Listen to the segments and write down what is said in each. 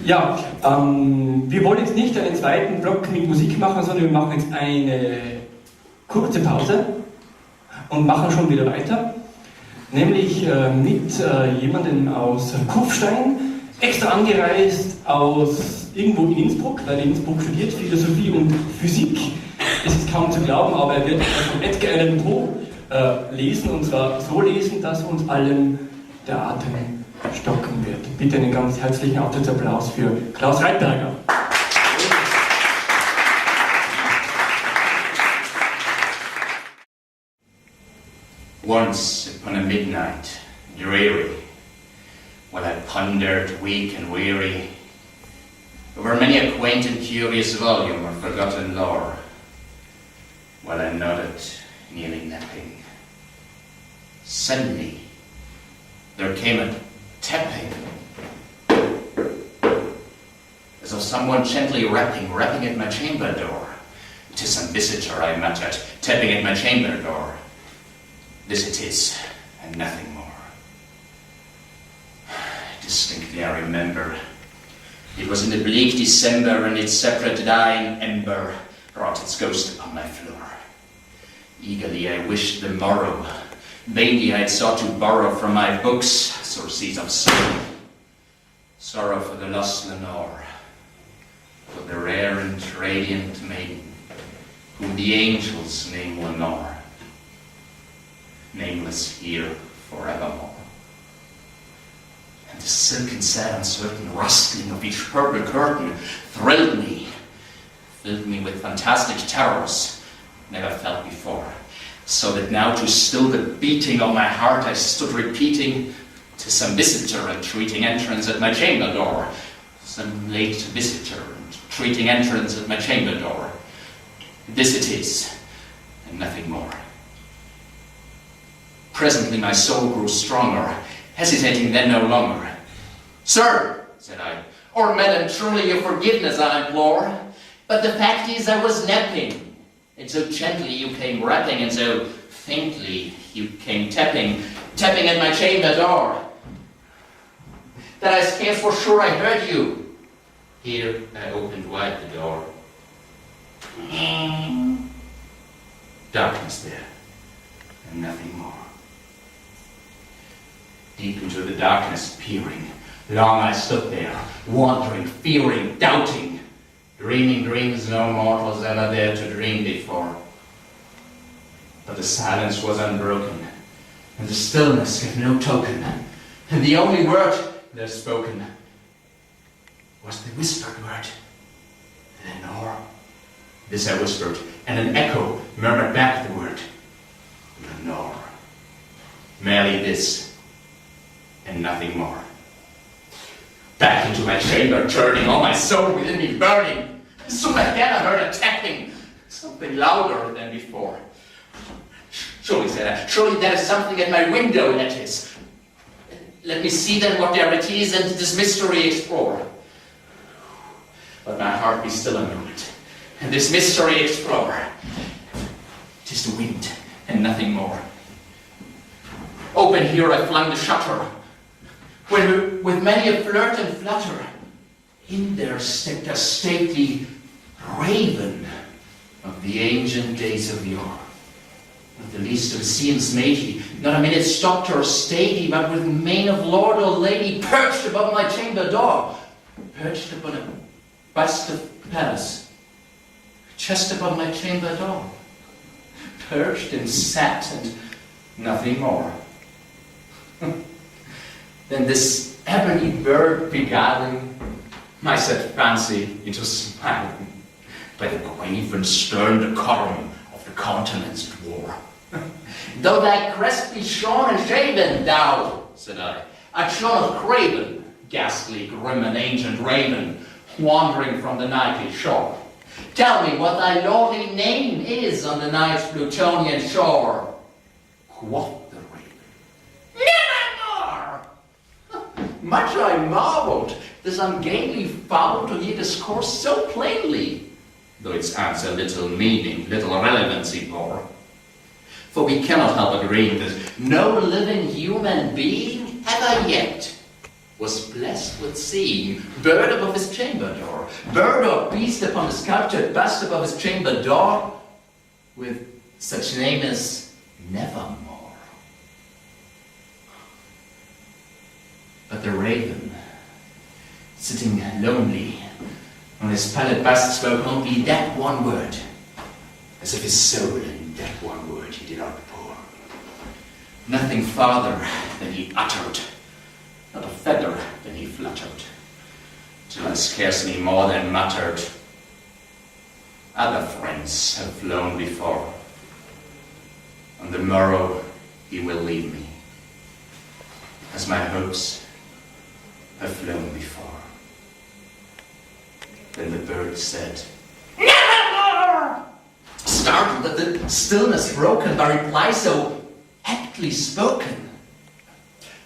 Ja, wir wollen jetzt nicht einen zweiten Block mit Musik machen, sondern wir machen jetzt eine kurze Pause und machen schon wieder weiter. Nämlich mit jemandem aus Kufstein, extra angereist aus irgendwo in Innsbruck, weil er in Innsbruck studiert, Philosophie und Physik. Es ist kaum zu glauben, aber er wird von Edgar Allan Poe lesen, und zwar so lesen, dass uns allen der Atem stocken wird. Bitte einen ganz herzlichen Auftrittsapplaus für Klaus Reitberger. Once upon a midnight, dreary, while I pondered, weak and weary, over many a quaint and curious volume of forgotten lore, while I nodded, nearly napping, suddenly there came a tapping, as of someone gently rapping at my chamber door. "'Tis some visitor," I muttered, tapping at my chamber door. "This it is, and nothing more." Distinctly I remember, it was in the bleak December, and its separate dying ember wrought its ghost upon my floor. Eagerly I wished the morrow, vainly I had sought to borrow from my books sources of sorrow. Sorrow for the lost Lenore, for the rare and radiant maiden, whom the angels name Lenore, nameless here forevermore. And the silken, sad, uncertain rustling of each purple curtain thrilled me, filled me with fantastic terrors never felt before, so that now to still the beating of my heart I stood repeating, "'Tis some visitor entreating entrance at my chamber door, some late visitor entreating entrance at my chamber door. This it is, and nothing more." Presently my soul grew stronger, hesitating then no longer. "Sir," said I, "or madam, truly your forgiveness I implore, but the fact is I was napping, and so gently you came rapping, and so faintly you came tapping at my chamber door, that I scarce for sure I heard you." Here I opened wide the door. Darkness there, and nothing more. Deep into the darkness peering, long I stood there, wandering, fearing, doubting, dreaming dreams no mortals ever dared to dream before. But the silence was unbroken, and the stillness gave no token, and the only word there spoken was the whispered word, "Lenore." This I whispered, and an echo murmured back the word, "Lenore." Merely this, and nothing more. Back into my chamber turning, all my soul within me burning. Soon again I heard a tapping, something louder than before. "Surely," said I, "surely there is something at my window, that is. Let me see then what there it is, and this mystery explore." But my heart be still a moment, and this mystery explore. 'Tis the wind, and nothing more. Open here I flung the shutter, when with many a flirt and flutter, in there stepped a stately raven of the ancient days of yore. Not the least of scenes made he, not a minute stopped or stayed he, but with mane of lord or lady perched above my chamber door, perched upon a bust of Pallas, just above my chamber door, perched and sat, and nothing more. Then this ebony bird beguiling my sad fancy into smiling, by the grave and stern decorum of the countenance it wore. "Though thy crest be shorn and shaven, thou," said "art shorn of craven, ghastly, grim and ancient raven, wandering from the nightly shore. Tell me what thy lordly name is on the night's Plutonian shore." Quoth the raven, "Nevermore." Much I marveled this ungainly fowl to hear discourse so plainly, though its answer little meaning, little relevancy bore. For we cannot help agreeing that no living human being ever yet was blessed with seeing bird above his chamber door, bird or beast upon the sculptured bust above his chamber door, with such name as Nevermore. But the raven, sitting lonely on his pallid bust, spoke only that one word, as if his soul in that one word he did outpour. Nothing farther than he uttered, not a feather than he fluttered, till I scarcely more than muttered, other friends have flown before. On the morrow he will leave me, as my hopes have flown before. Then the bird said, Nevermore! Startled at the stillness broken by reply so aptly spoken.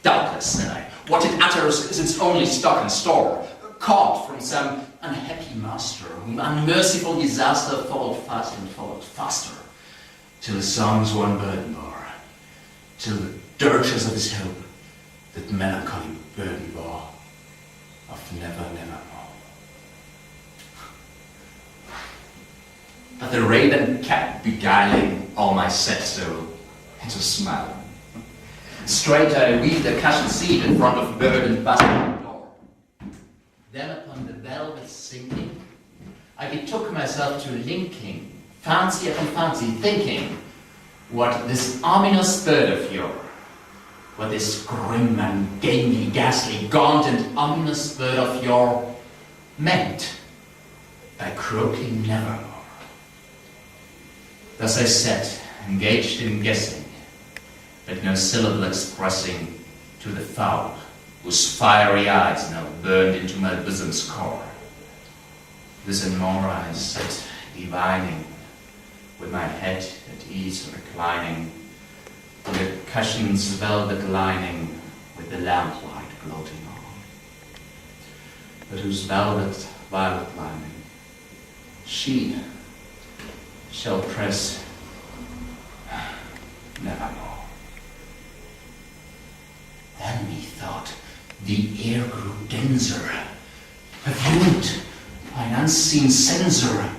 Doubtless, said I, what it utters is its only stock and store, caught from some unhappy master, whom unmerciful disaster followed fast and followed faster, till his songs one burden bore, till the dirges of his hope that melancholy burden bore of nevermore. But the raven kept beguiling all my sad soul into smiling. Straight I wheeled a cushioned seat in front of bird and bust door. Then upon the velvet sinking, I betook myself to linking, fancy upon fancy, thinking what this ominous bird of yore, what this grim and gamely, ghastly, gaunt and ominous bird of yore meant by croaking nevermore. Thus I sat, engaged in guessing, but no syllable expressing to the fowl, whose fiery eyes now burned into my bosom's core. This and more I sat divining, with my head at ease reclining, on the cushion's velvet lining, with the lamplight gloating on, but whose velvet violet lining she shall press nevermore. Then methought the air grew denser, perfumed by an unseen censer,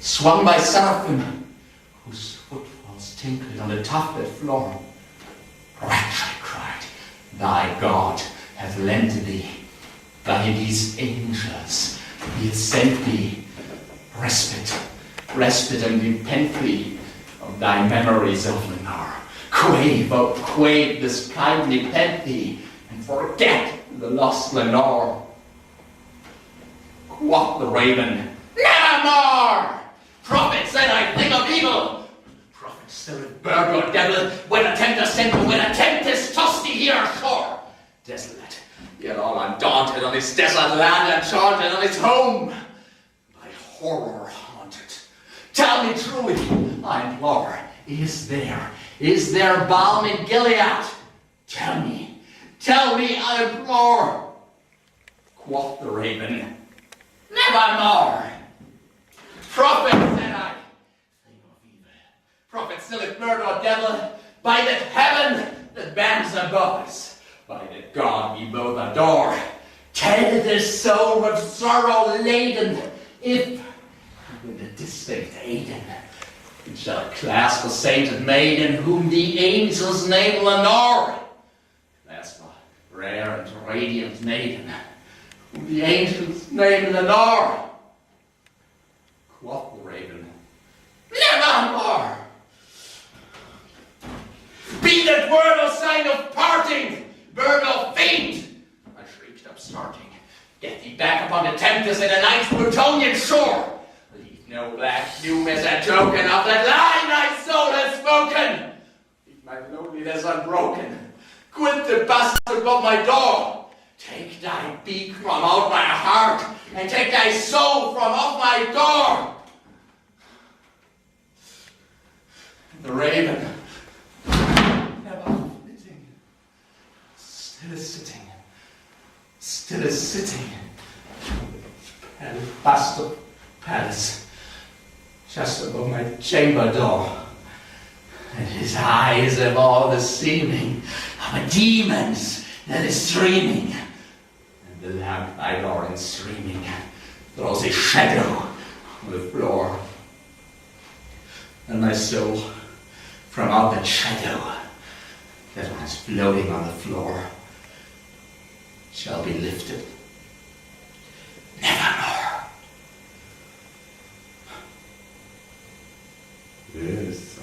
swung by seraphim, whose footfalls tinkled on the tufted floor. Wretch, I cried, thy God hath lent thee, by these angels he hath sent thee, respite and nepenthe of thy memories of Lenore. Crave, oh crave this kindly nepenthe, and forget the lost Lenore. Quoth the raven, nevermore! Prophet, said I, thing of evil! Prophet, spirit, bird or devil, when a tempest sent, when a tempest tossed thee here ashore! Desolate, yet all undaunted on his desert land, enchanted on his home, by horror haunted. Tell me truly, I implore, is there balm in Gilead? Tell me, I implore. Quoth the raven, nevermore. Prophet, said I, thing of evil, prophet still if bird or devil, by that heaven that bends above us, by that God we both adore, tell this soul with sorrow laden, if with a distinct Aiden, it shall clasp a sainted maiden whom the angels name Lenore. Clasp a rare and radiant maiden whom the angels name Lenore. Quoth the raven, nevermore! Be that word or sign of parting, bird or fiend! I shrieked up starting, get thee back upon the tempest and the night's Plutonian shore. Leave no black fume as a token of that lie thy soul has spoken. Leave my loneliness unbroken. Quit the bust above my door. Take thy beak from out my heart, and take thy soul from off my door. The raven, never flitting, still is sitting, alabaster palace, just above my chamber door, and his eyes have all the seeming of a demon's that is dreaming The lamp by Lawrence streaming throws a shadow on the floor. And my soul, from out that shadow that was floating on the floor, shall be lifted nevermore. Yes.